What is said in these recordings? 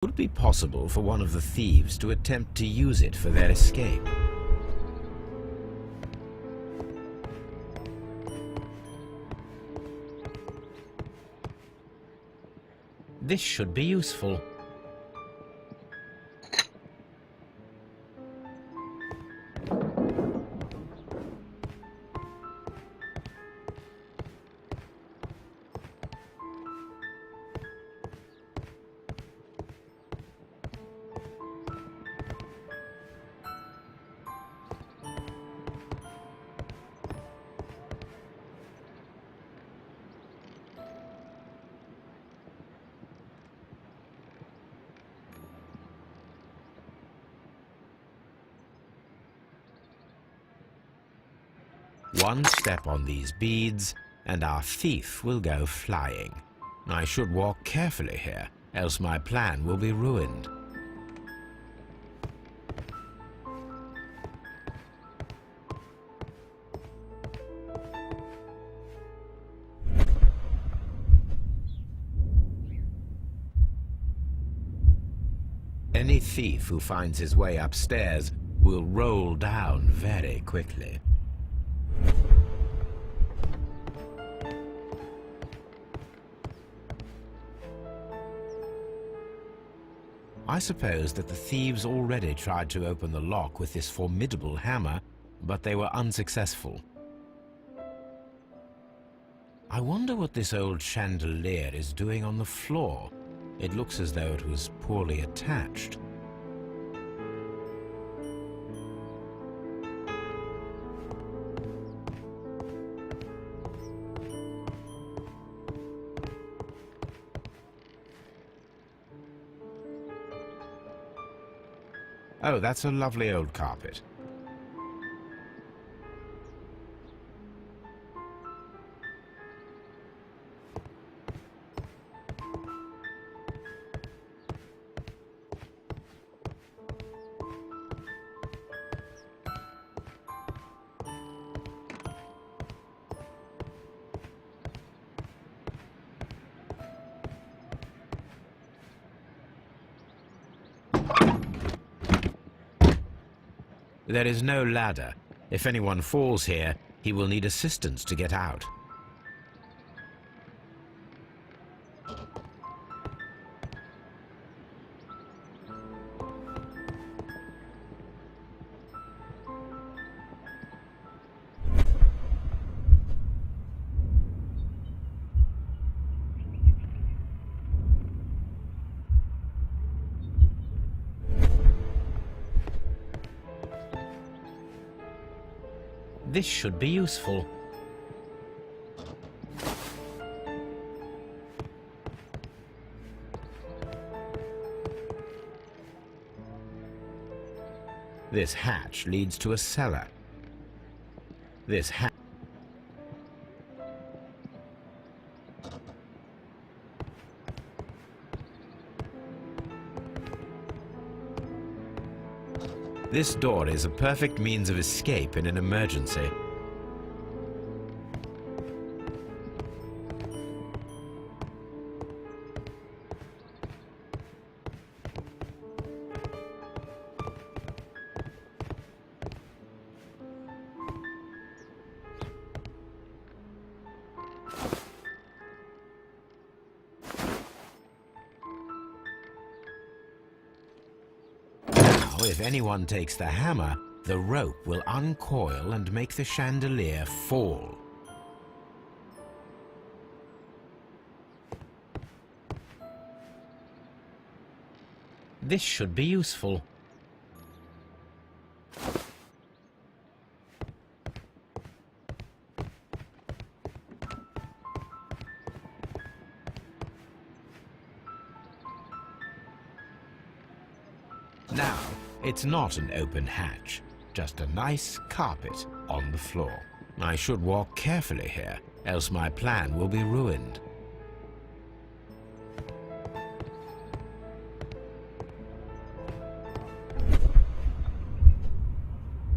Would it be possible for one of the thieves to attempt to use it for their escape? This should be useful. One step on these beads, and our thief will go flying. I should walk carefully here, else my plan will be ruined. Any thief who finds his way upstairs will roll down very quickly. I suppose that the thieves already tried to open the lock with this formidable hammer, but they were unsuccessful. I wonder what this old chandelier is doing on the floor. It looks as though it was poorly attached. Oh, that's a lovely old carpet. There is no ladder. If anyone falls here, he will need assistance to get out. This should be useful. This hatch leads to a cellar. This hatch... This door is a perfect means of escape in an emergency. If anyone takes the hammer, the rope will uncoil and make the chandelier fall. This should be useful. Now, it's not an open hatch, just a nice carpet on the floor. I should walk carefully here, else my plan will be ruined.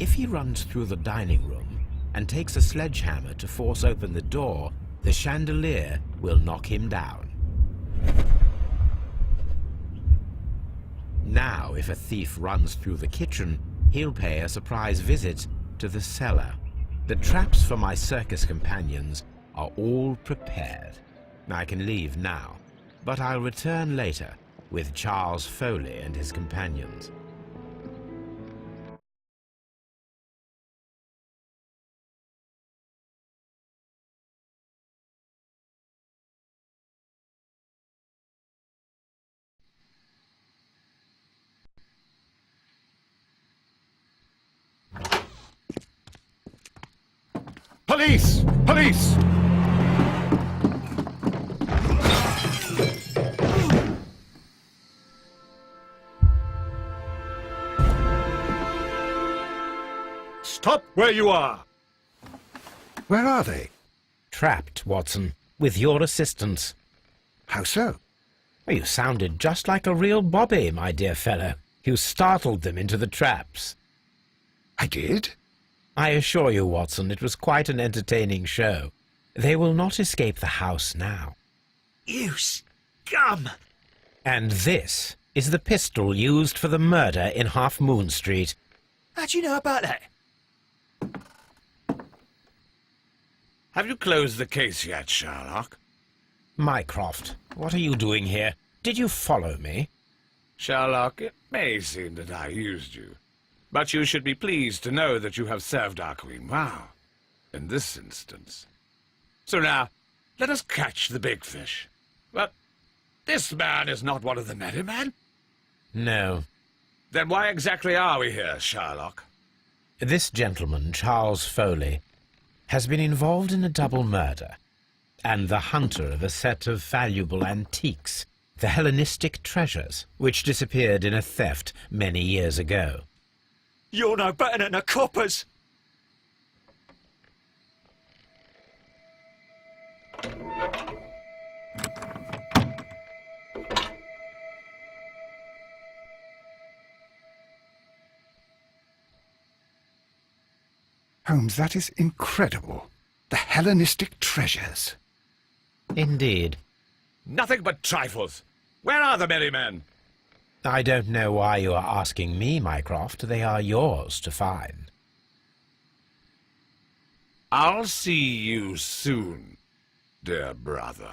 If he runs through the dining room and takes a sledgehammer to force open the door, the chandelier will knock him down. Now, if a thief runs through the kitchen, he'll pay a surprise visit to the cellar. The traps for my circus companions are all prepared. I can leave now, but I'll return later with Charles Foley and his companions. Police! Police! Stop where you are! Where are they? Trapped, Watson, with your assistance. How so? You sounded just like a real bobby, my dear fellow. You startled them into the traps. I did? I assure you, Watson, it was quite an entertaining show. They will not escape the house now. You scum! And this is the pistol used for the murder in Half Moon Street. How do you know about that? Have you closed the case yet, Sherlock? Mycroft, what are you doing here? Did you follow me? Sherlock, it may seem that I used you, but you should be pleased to know that you have served our Queen well, in this instance. So now, let us catch the big fish. But this man is not one of the merry men. No. Then why exactly are we here, Sherlock? This gentleman, Charles Foley, has been involved in a double murder, and the hunter of a set of valuable antiques, the Hellenistic treasures, which disappeared in a theft many years ago. You're no better than the coppers! Holmes, that is incredible. The Hellenistic treasures. Indeed. Nothing but trifles. Where are the merry men? I don't know why you are asking me, Mycroft. They are yours to find. I'll see you soon, dear brother.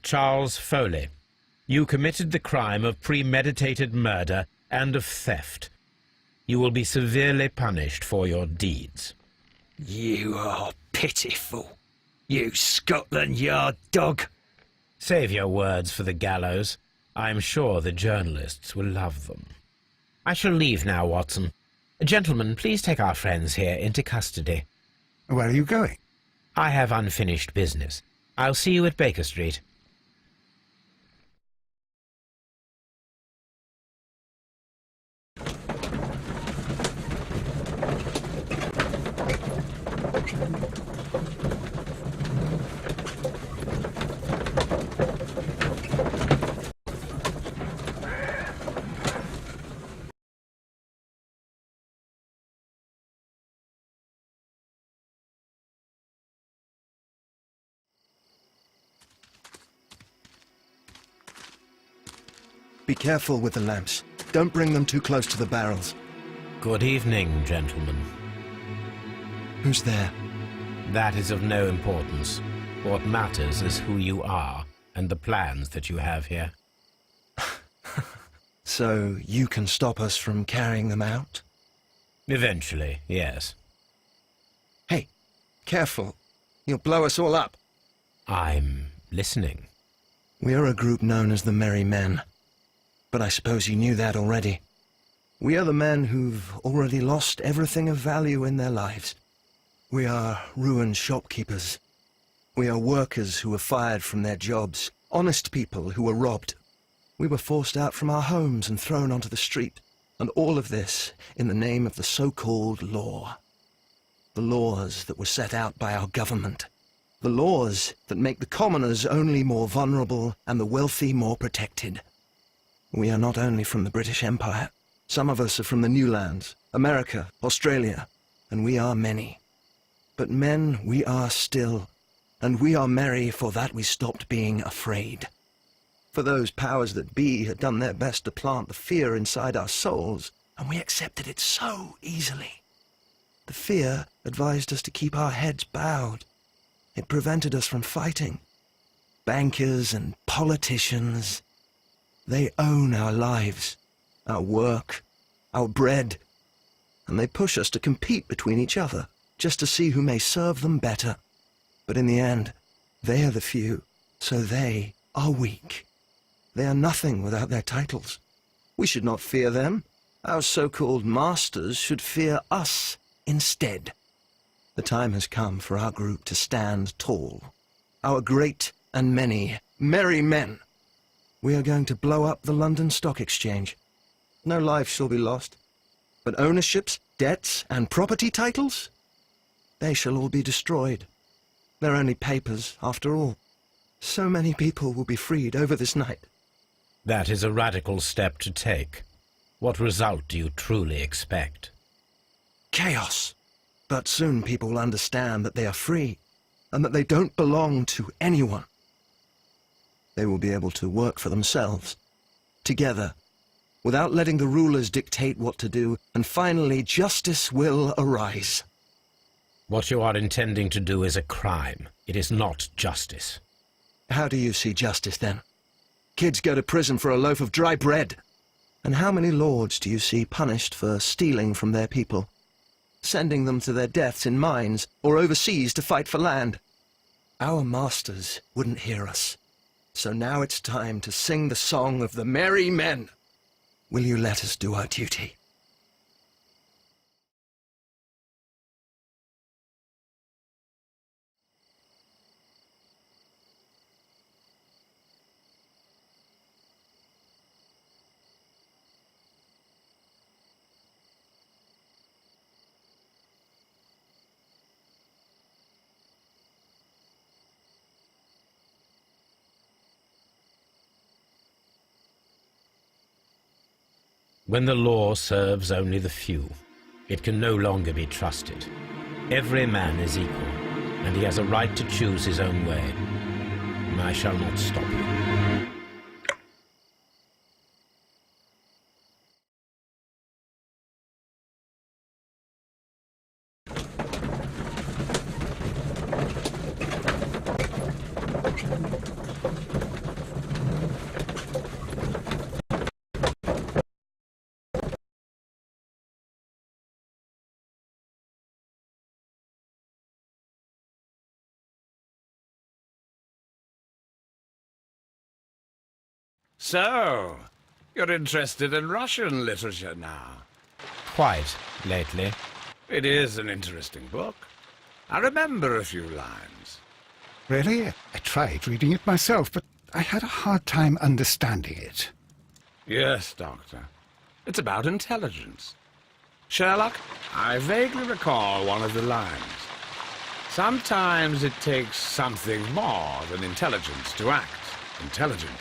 Charles Foley, you committed the crime of premeditated murder and of theft. You will be severely punished for your deeds. You are pitiful, you Scotland Yard dog. Save your words for the gallows. I'm sure the journalists will love them. I shall leave now, Watson. Gentlemen, please take our friends here into custody. Where are you going? I have unfinished business. I'll see you at Baker Street. Be careful with the lamps. Don't bring them too close to the barrels. Good evening, gentlemen. Who's there? That is of no importance. What matters is who you are and the plans that you have here. So you can stop us from carrying them out? Eventually, yes. Hey, careful. You'll blow us all up. I'm listening. We are a group known as the Merry Men. But I suppose you knew that already. We are the men who've already lost everything of value in their lives. We are ruined shopkeepers. We are workers who were fired from their jobs, honest people who were robbed. We were forced out from our homes and thrown onto the street, and all of this in the name of the so-called law. The laws that were set out by our government. The laws that make the commoners only more vulnerable and the wealthy more protected. We are not only from the British Empire. Some of us are from the New Lands, America, Australia, and we are many. But men we are still, and we are merry for that we stopped being afraid. For those powers that be had done their best to plant the fear inside our souls, and we accepted it so easily. The fear advised us to keep our heads bowed. It prevented us from fighting. Bankers and politicians, they own our lives, our work, our bread, and they push us to compete between each other, just to see who may serve them better. But in the end, they are the few, so they are weak. They are nothing without their titles. We should not fear them. Our so-called masters should fear us instead. The time has come for our group to stand tall. Our great and many merry men. We are going to blow up the London Stock Exchange. No life shall be lost. But ownerships, debts, and property titles? They shall all be destroyed. They're only papers, after all. So many people will be freed over this night. That is a radical step to take. What result do you truly expect? Chaos. But soon people will understand that they are free, and that they don't belong to anyone. They will be able to work for themselves, together, without letting the rulers dictate what to do, and finally justice will arise. What you are intending to do is a crime. It is not justice. How do you see justice, then? Kids go to prison for a loaf of dry bread. And how many lords do you see punished for stealing from their people, sending them to their deaths in mines or overseas to fight for land? Our masters wouldn't hear us. So now it's time to sing the song of the merry men. Will you let us do our duty? When the law serves only the few, it can no longer be trusted. Every man is equal, and he has a right to choose his own way. And I shall not stop you. So, you're interested in Russian literature now? Quite, lately. It is an interesting book. I remember a few lines. Really? I tried reading it myself, but I had a hard time understanding it. Yes, Doctor. It's about intelligence. Sherlock, I vaguely recall one of the lines. Sometimes it takes something more than intelligence to act intelligently.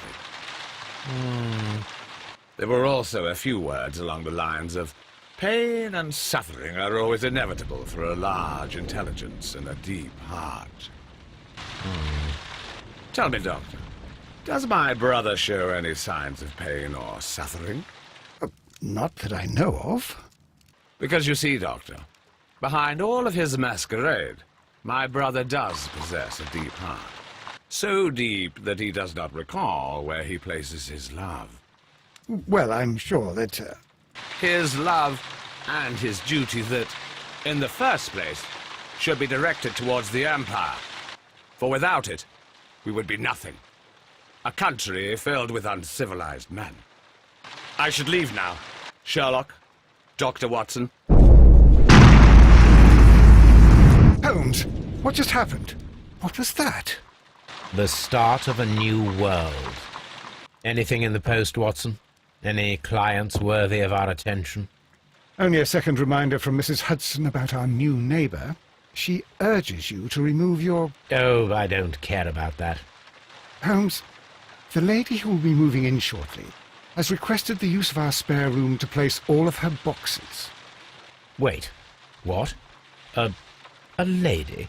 There were also a few words along the lines of, pain and suffering are always inevitable for a large intelligence and a deep heart. Tell me, Doctor, Does my brother show any signs of pain or suffering? Not that I know of. Because you see, Doctor, behind all of his masquerade, my brother does possess a deep heart. So deep that he does not recall where he places his love. Well, I'm sure that... His love and his duty that, in the first place, should be directed towards the Empire. For without it, we would be nothing. A country filled with uncivilized men. I should leave now. Sherlock, Dr. Watson. Holmes, what just happened? What was that? The start of a new world. Anything in the post, Watson? Any clients worthy of our attention? Only a second reminder from Mrs. Hudson about our new neighbour. She urges you to remove your... Oh, I don't care about that. Holmes, the lady who will be moving in shortly has requested the use of our spare room to place all of her boxes. Wait, what? A lady?